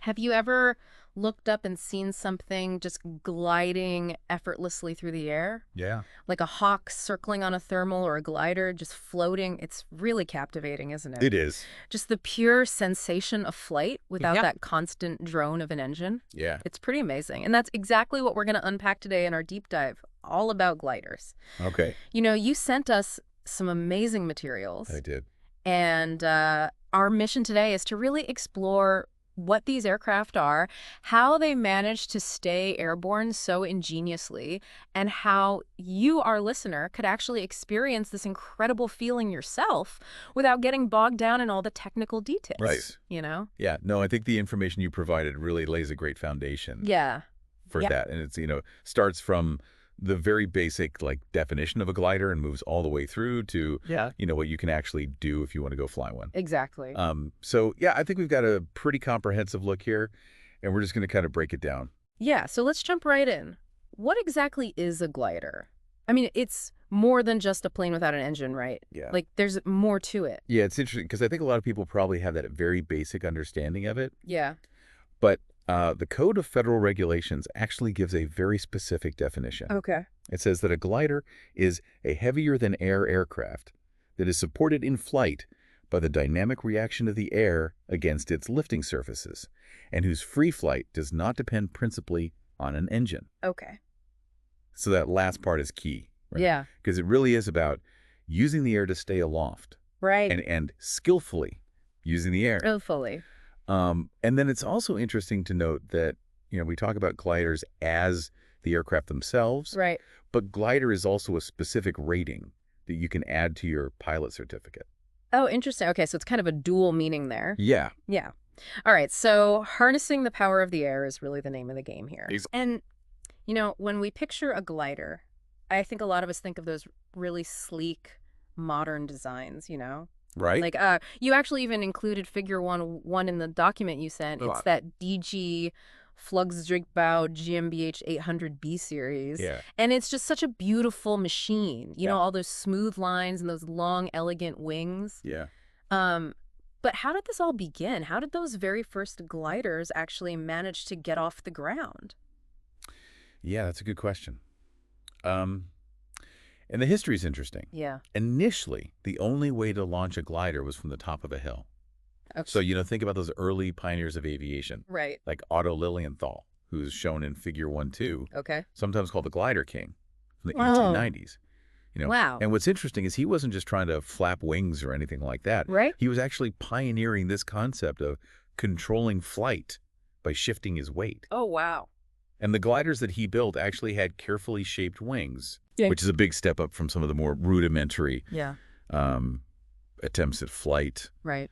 Have you ever looked up and seen something just gliding effortlessly through the air? Yeah. Like a hawk circling on a thermal or a glider just floating? It's really captivating, isn't it? It is. Just the pure sensation of flight without Yeah. that constant drone of an engine. Yeah. It's pretty amazing. And that's exactly what we're going to unpack today in our deep dive, all about gliders. Okay. You know, you sent us some amazing I materials, did. and our mission today is to really explore what these aircraft are, how they manage to stay airborne so ingeniously, and how you, our listener, could actually experience this incredible feeling yourself without getting bogged down in all the technical details. Right. You know? Yeah. No, I think the information you provided really lays a great foundation Yeah. for Yeah. that. And it's, starts from the very basic definition of a glider and moves all the way through to, Yeah. what you can actually do if you want to go fly one. Exactly. So yeah, I think we've got a pretty comprehensive look here, and we're just going to kind of break it down. Yeah, so let's jump right in. What exactly is a glider? I mean, it's more than just a plane without an engine, right? Yeah. Like, there's more to it. Yeah, it's interesting because I think a lot of people probably have that very basic understanding of it. Yeah. But the Code of Federal Regulations actually gives a very specific definition. Okay. It says that a glider is a heavier-than-air aircraft that is supported in flight by the dynamic reaction of the air against its lifting surfaces, and whose free flight does not depend principally on an engine. Okay. So that last part is key, right? Yeah. Because it really is about using the air to stay aloft Right. and skillfully using the air. Oh, fully. And then it's also interesting to note that, we talk about gliders as the aircraft themselves, Right. but glider is also a specific rating that you can add to your pilot certificate. Oh, interesting. Okay, so it's kind of a dual meaning there. Yeah. Yeah. All right, so harnessing the power of the air is really the name of the game here. And, when we picture a glider, I think a lot of us think of those really sleek, modern designs, Right? Like, you actually even included figure one in the document you sent. It's that DG Flugzeugbau GmbH 800B series. Yeah. And it's just such a beautiful machine. You know, Yeah. all those smooth lines and those long, elegant wings. Yeah. But how did this all begin? How did those very first gliders actually manage to get off the ground? Yeah, that's a good question. And the history is interesting. Yeah. Initially, the only way to launch a glider was from the top of a hill. Okay. So, think about those early pioneers of aviation, Right. like Otto Lilienthal, who's shown in Figure 1-2, Okay. sometimes called the Glider King from the Oh. 1890s. Wow. And what's interesting is he wasn't just trying to flap wings or anything like that. Right. He was actually pioneering this concept of controlling flight by shifting his weight. Oh, wow. And the gliders that he built actually had carefully shaped wings, Yeah. which is a big step up from some of the more rudimentary Yeah. attempts at flight. Right.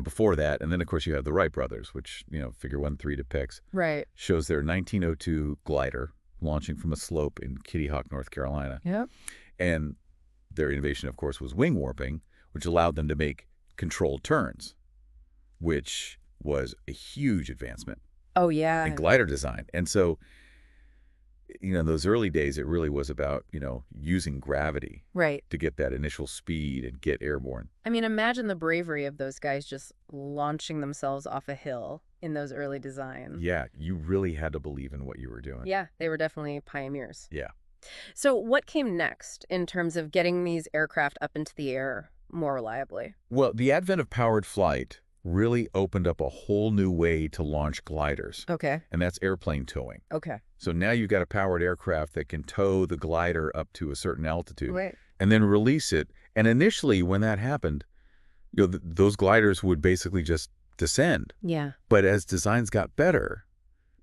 Before that. And then, of course, you have the Wright brothers, which, Figure 1-3 depicts. Right. Shows their 1902 glider launching from a slope in Kitty Hawk, North Carolina. Yep. And their innovation, of course, was wing warping, which allowed them to make controlled turns, which was a huge advancement Oh, yeah. in glider design. And so, in those early days, it really was about, using gravity Right. to get that initial speed and get airborne. I mean, imagine the bravery of those guys just launching themselves off a hill in those early designs. Yeah, you really had to believe in what you were doing. Yeah, they were definitely pioneers. Yeah. So what came next in terms of getting these aircraft up into the air more reliably? Well, the advent of powered flight really opened up a whole new way to launch gliders, Okay. and that's airplane towing. Okay. So now you've got a powered aircraft that can tow the glider up to a certain altitude Right. and then release it. And initially, when that happened, those gliders would basically just descend. Yeah. But as designs got better,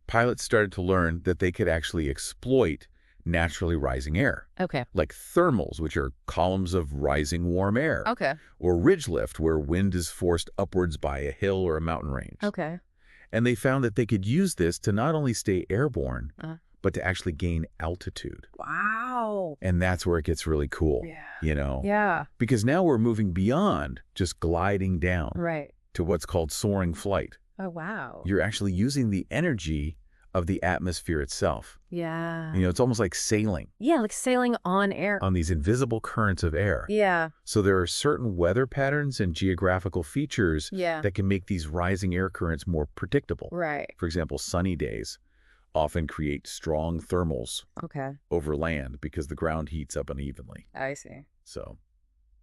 pilots started to learn that they could actually exploit naturally rising air, Okay. like thermals, which are columns of rising warm air, Okay. or ridge lift, where wind is forced upwards by a hill or a mountain range. Okay. And they found that they could use this to not only stay airborne, Uh. but to actually gain altitude. Wow. And that's where it gets really cool, Yeah. Yeah. because now we're moving beyond just gliding down Right. to what's called soaring flight. Oh, wow. You're actually using the energy of the atmosphere itself. Yeah. It's almost like sailing Yeah, like sailing on air. on these invisible currents of air. Yeah. So there are certain weather patterns and geographical features Yeah. that can make these rising air currents more predictable. Right. For example, sunny days often create strong thermals Okay. over land because the ground heats up unevenly. I see. So,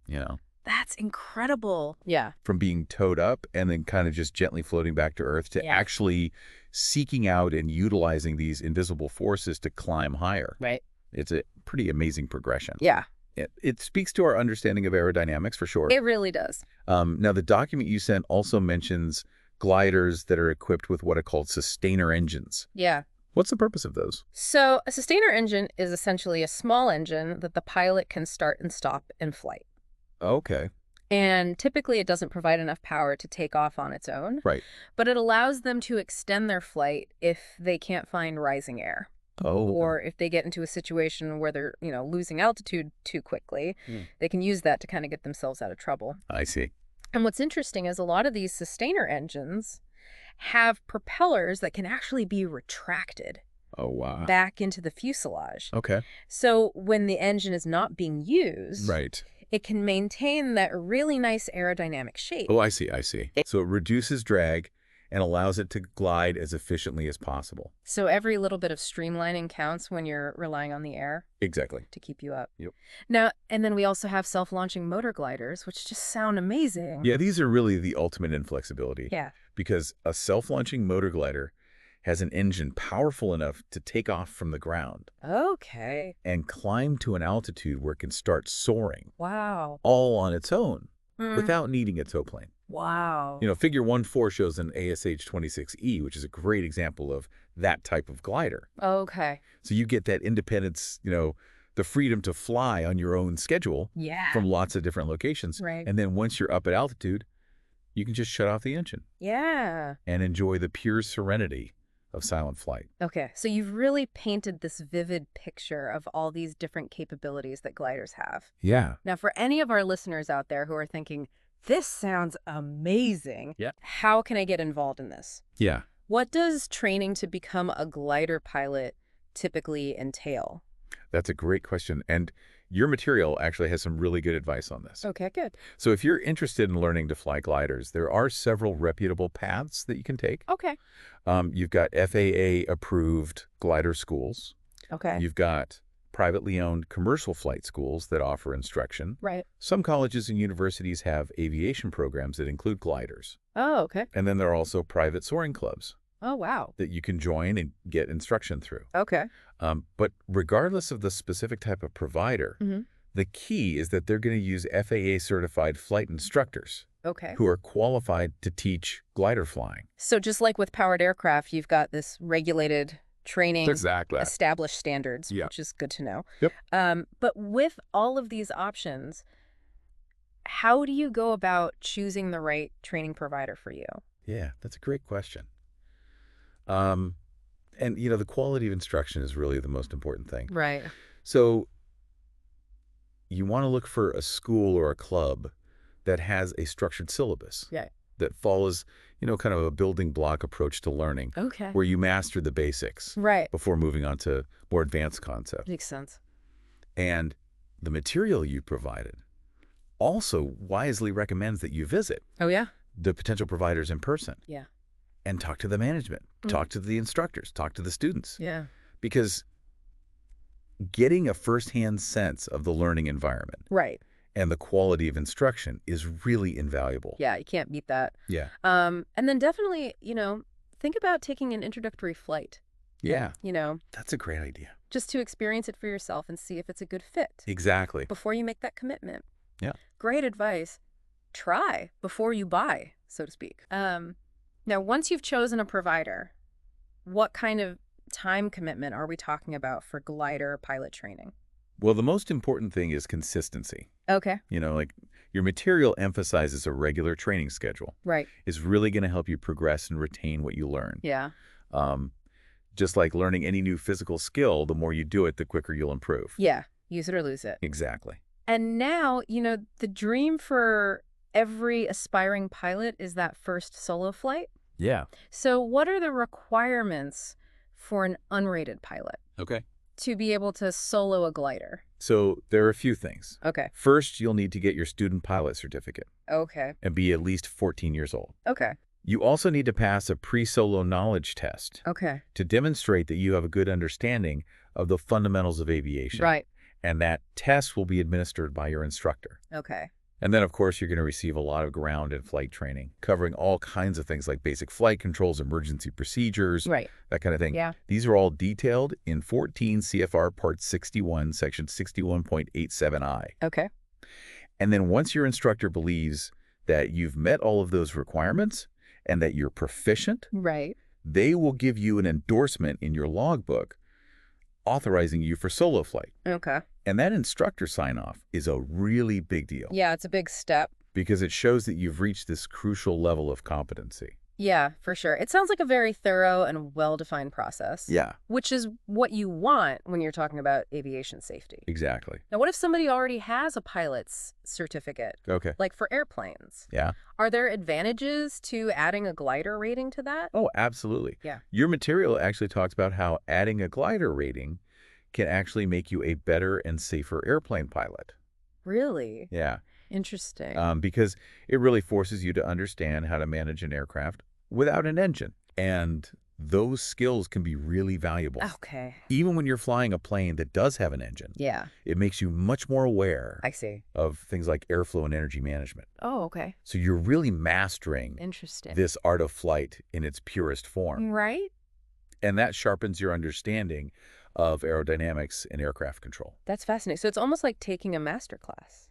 you know, That's incredible. Yeah. from being towed up and then kind of just gently floating back to Earth to Yeah. actually seeking out and utilizing these invisible forces to climb higher. Right. It's a pretty amazing progression. Yeah. It speaks to our understanding of aerodynamics for sure. It really does. Now, the document you sent also mentions gliders that are equipped with what are called sustainer engines. Yeah. What's the purpose of those? So a sustainer engine is essentially a small engine that the pilot can start and stop in flight. Okay. And typically it doesn't provide enough power to take off on its own, Right. but it allows them to extend their flight if they can't find rising air. Oh. Or if they get into a situation where they're, losing altitude too quickly, they can use that to kind of get themselves out of trouble. I see. And what's interesting is a lot of these sustainer engines have propellers that can actually be retracted Oh, wow. back into the fuselage. Okay. So when the engine is not being used, Right. it can maintain that really nice aerodynamic shape. Oh, I see. I see. So it reduces drag and allows it to glide as efficiently as possible. So every little bit of streamlining counts when you're relying on the air Exactly. to keep you up. Yep. Now, and then we also have self-launching motor gliders, which just sound amazing. Yeah, these are really the ultimate in flexibility. Yeah. Because a self-launching motor glider has an engine powerful enough to take off from the ground Okay. and climb to an altitude where it can start soaring Wow. all on its own Mm. without needing a tow plane. Wow. Figure 1.4 shows an ASH-26E, which is a great example of that type of glider. Okay. So you get that independence, the freedom to fly on your own schedule Yeah. from lots of different locations. Right. And then once you're up at altitude, you can just shut off the engine Yeah. and enjoy the pure serenity of silent flight. Okay. So you've really painted this vivid picture of all these different capabilities that gliders have. Yeah. Now, for any of our listeners out there who are thinking, this sounds amazing. Yeah. How can I get involved in this? Yeah. What does training to become a glider pilot typically entail? That's a great question. And your material actually has some really good advice on this. Okay, good. So if you're interested in learning to fly gliders, there are several reputable paths that you can take. Okay. You've got FAA-approved glider schools. Okay. You've got privately owned commercial flight schools that offer instruction. Right. Some colleges and universities have aviation programs that include gliders. Oh, okay. And then there are also private soaring clubs Oh, wow. that you can join and get instruction through. Okay. But regardless of the specific type of provider, Mhm. the key is that they're going to use FAA-certified flight instructors Okay. who are qualified to teach glider flying. So just like with powered aircraft, you've got this regulated training, Exactly. established standards, Yeah. which is good to know. Yep. But with all of these options, how do you go about choosing the right training provider for you? Yeah, that's a great question. And, the quality of instruction is really the most important thing. Right. So you want to look for a school or a club that has a structured syllabus. Yeah. That follows, kind of a building block approach to learning Okay. where you master the basics Right. before moving on to more advanced concepts. Makes sense. And the material you provided also wisely recommends that you visit Oh, yeah? the potential providers in person Yeah. and talk to the management, talk to the instructors, talk to the students. Yeah. Because getting a firsthand sense of the learning environment Right. and the quality of instruction is really invaluable. Yeah, you can't beat that. Yeah. And then definitely, think about taking an introductory flight, Yeah. just That's a great idea. to experience it for yourself and see if it's a good fit Exactly. before you make that commitment. Yeah. Great advice. Try before you buy, so to speak. Now, once you've chosen a provider, what kind of time commitment are we talking about for glider pilot training? Well, the most important thing is consistency. Okay. Like your material emphasizes a regular training schedule. Right. Is really going to help you progress and retain what you learn. Yeah. Just like learning any new physical skill, the more you do it, the quicker you'll improve. Yeah. Use it or lose it. Exactly. And now, the dream for every aspiring pilot is that first solo flight. Yeah. So what are the requirements for an unrated pilot Okay. to be able to solo a glider? So there are a few things. Okay. First, you'll need to get your student pilot certificate Okay. and be at least 14 years old. Okay. You also need to pass a pre-solo knowledge test Okay. to demonstrate that you have a good understanding of the fundamentals of aviation. Right. And that test will be administered by your instructor. Okay. And then, of course, you're going to receive a lot of ground and flight training, covering all kinds of things like basic flight controls, emergency procedures, Right. that kind of thing. Yeah. These are all detailed in 14 CFR Part 61, Section 61.87I. Okay. And then once your instructor believes that you've met all of those requirements and that you're proficient, Right. they will give you an endorsement in your logbook authorizing you for solo flight. Okay. And that instructor sign-off is a really big deal Yeah, it's a big step. because it shows that you've reached this crucial level of competency. Yeah, for sure. It sounds like a very thorough and well-defined process. Yeah, Which is what you want when you're talking about aviation safety. exactly. Now, what if somebody already has a pilot's certificate, Okay. like for airplanes? Yeah. Are there advantages to adding a glider rating to that? Oh, absolutely. Yeah. Your material actually talks about how adding a glider rating can actually make you a better and safer airplane pilot. Really? Yeah. Interesting. Because it really forces you to understand how to manage an aircraft without an engine. And those skills can be really valuable. Okay. Even when you're flying a plane that does have an engine, Yeah, it makes you much more aware I see. of things like airflow and energy management. Oh, okay. So you're really mastering Interesting. this art of flight in its purest form. Right? And that sharpens your understanding of aerodynamics and aircraft control. That's fascinating. So it's almost like taking a master class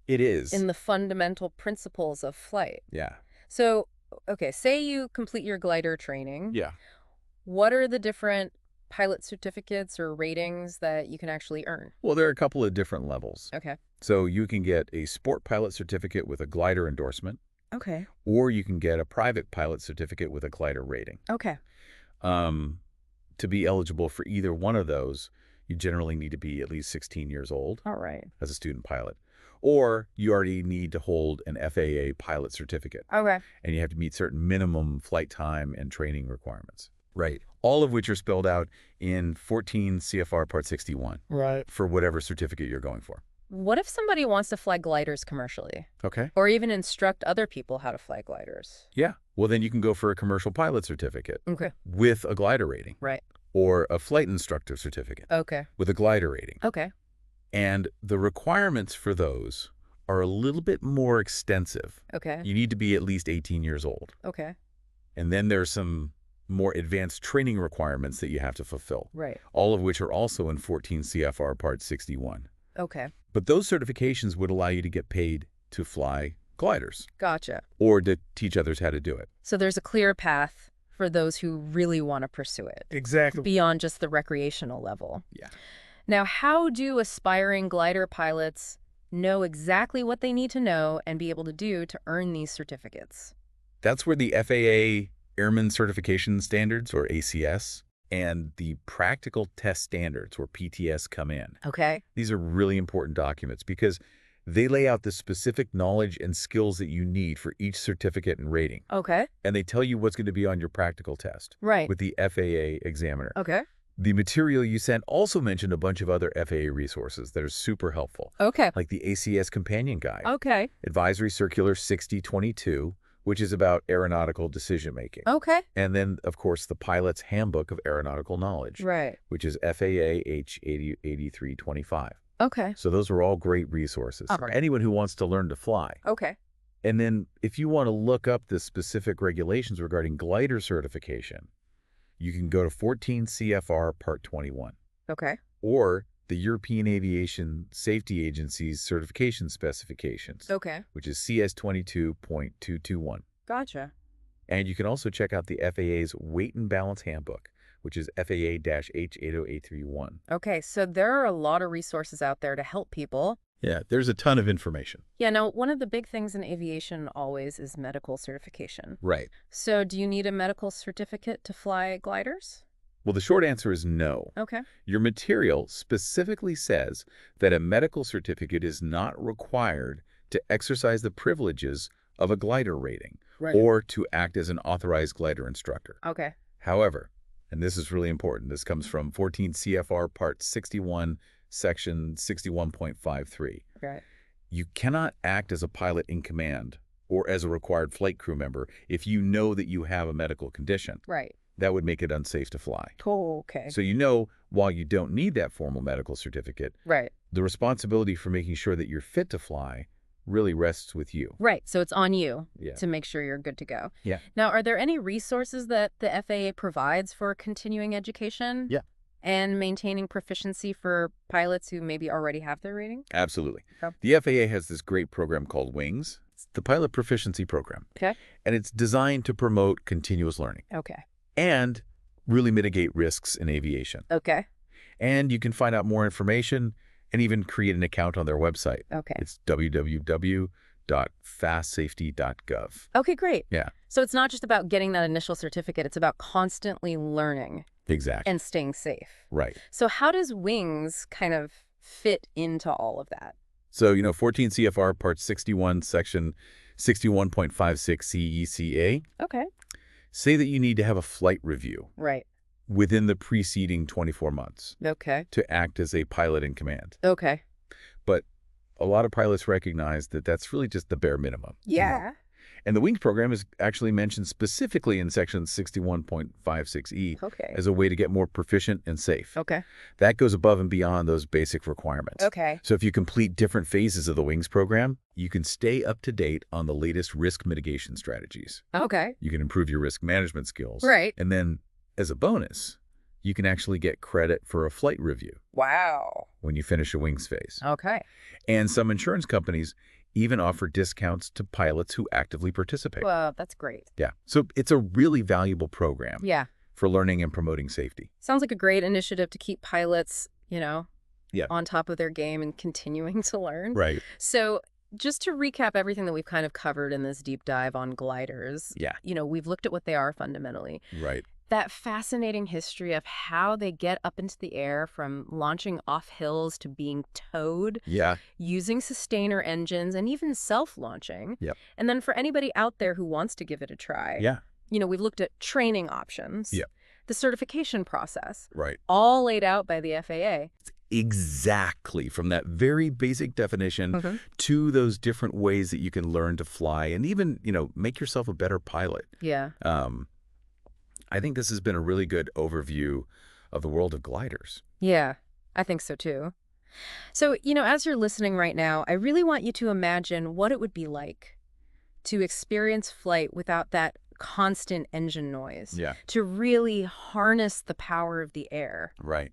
It is. in the fundamental principles of flight. Yeah. So, okay, say you complete your glider training. Yeah. What are the different pilot certificates or ratings that you can actually earn? Well, there are a couple of different levels. Okay. So you can get a sport pilot certificate with a glider endorsement, Okay. or you can get a private pilot certificate with a glider rating. Okay. To be eligible for either one of those, you generally need to be at least 16 years old All right. as a student pilot, or you already need to hold an FAA pilot certificate, Okay. and you have to meet certain minimum flight time and training requirements. Right. All of which are spelled out in 14 CFR Part 61 Right. for whatever certificate you're going for. What if somebody wants to fly gliders commercially, Okay. or even instruct other people how to fly gliders? Yeah. Well, then you can go for a commercial pilot certificate Okay. with a glider rating, Right. or a flight instructor certificate Okay. with a glider rating. Okay. And the requirements for those are a little bit more extensive. Okay. You need to be at least 18 years old. Okay. And then there's some more advanced training requirements that you have to fulfill, Right. all of which are also in 14 CFR Part 61. Okay. But those certifications would allow you to get paid to fly gliders Gotcha. or to teach others how to do it. So there's a clear path for those who really want to pursue it Exactly. beyond just the recreational level. Yeah. Now, how do aspiring glider pilots know exactly what they need to know and be able to do to earn these certificates? That's where the FAA Airman Certification Standards, or ACS, and the Practical Test Standards, or PTS, come in. Okay. These are really important documents because they lay out the specific knowledge and skills that you need for each certificate and rating. Okay. And they tell you what's going to be on your practical test Right. with the FAA examiner. Okay. The material you sent also mentioned a bunch of other FAA resources that are super helpful, Okay. like the ACS Companion Guide, Okay. Advisory Circular 6022, which is about aeronautical decision-making. Okay. And then, of course, the Pilot's Handbook of Aeronautical Knowledge, Right. which is FAA H8325. Okay. So those are all great resources All for right. anyone who wants to learn to fly. Okay. And then if you want to look up the specific regulations regarding glider certification, you can go to 14 CFR Part 21, Okay. or the European Aviation Safety Agency's certification specifications, Okay. which is CS 22.221. Gotcha. And you can also check out the FAA's Weight and Balance Handbook, which is FAA-H80831. Okay. So there are a lot of resources out there to help people. Yeah, there's a ton of information. Yeah. Now, one of the big things in aviation always is medical certification. Right. So do you need a medical certificate to fly gliders? Well, the short answer is no. Okay. Your material specifically says that a medical certificate is not required to exercise the privileges of a glider rating Right. or to act as an authorized glider instructor. Okay. However, and this is really important. This comes from 14 CFR Part 61, Section 61.53. Right. You cannot act as a pilot in command or as a required flight crew member if you know that you have a medical condition. Right. That would make it unsafe to fly. Oh, okay. So while you don't need that formal medical certificate, Right. the responsibility for making sure that you're fit to fly really rests with you. Right. So it's on you Yeah. to make sure you're good to go. Yeah. Now, are there any resources that the FAA provides for continuing education? Yeah. And maintaining proficiency for pilots who maybe already have their rating? Absolutely. Okay. The FAA has this great program called WINGS. It's the Pilot Proficiency Program. Okay. And it's designed to promote continuous learning Okay. and really mitigate risks in aviation. Okay. And you can find out more information and even create an account on their website. Okay. It's www.fastsafety.gov. Okay, great. Yeah. So it's not just about getting that initial certificate. It's about constantly learning Exactly. and staying safe. Right. So how does WINGS kind of fit into all of that? So, 14 CFR Part 61, Section 61.56 CECA Okay. say that you need to have a flight review Right. within the preceding 24 months Okay. to act as a pilot in command. Okay. But a lot of pilots recognize that that's really just the bare minimum. Yeah. And the WINGS program is actually mentioned specifically in Section 61.56E Okay. as a way to get more proficient and safe. Okay. That goes above and beyond those basic requirements. Okay. So if you complete different phases of the WINGS program, you can stay up to date on the latest risk mitigation strategies. Okay. You can improve your risk management skills. Right. And then, as a bonus, you can actually get credit for a flight review Wow. when you finish a WINGS phase. Okay. And some insurance companies even offer discounts to pilots who actively participate. Well, that's great. Yeah. So it's a really valuable program Yeah. for learning and promoting safety. Sounds like a great initiative to keep pilots, Yeah. on top of their game and continuing to learn. Right. So just to recap everything that we've kind of covered in this deep dive on gliders, Yeah. we've looked at what they are fundamentally. Right. That fascinating history of how they get up into the air from launching off hills to being towed, Yeah. using sustainer engines, and even self-launching. Yep. And then for anybody out there who wants to give it a try, Yeah. we've looked at training options, Yep. the certification process, Right. all laid out by the FAA. Exactly. From that very basic definition to those different ways that you can learn to fly and even, make yourself a better pilot. Yeah. I think this has been a really good overview of the world of gliders. Yeah, I think so too. So, as you're listening right now, I really want you to imagine what it would be like to experience flight without that constant engine noise, Yeah. to really harness the power of the air. Right.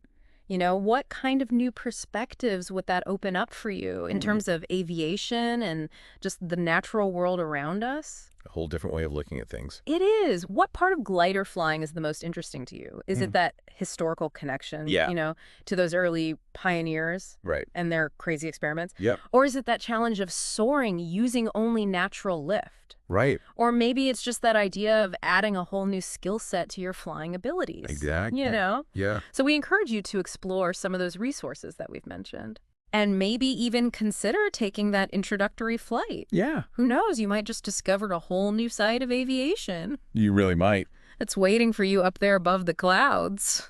What kind of new perspectives would that open up for you in terms of aviation and just the natural world around us? A whole different way of looking at things. It is. What part of glider flying is the most interesting to you? Is it that historical connection, Yeah. To those early pioneers Right. and their crazy experiments? Yep. Or is it that challenge of soaring using only natural lift? Right. Or maybe it's just that idea of adding a whole new skill set to your flying abilities. Exactly. Yeah. So we encourage you to explore some of those resources that we've mentioned. And maybe even consider taking that introductory flight. Yeah. Who knows? You might just discover a whole new side of aviation. You really might. It's waiting for you up there above the clouds.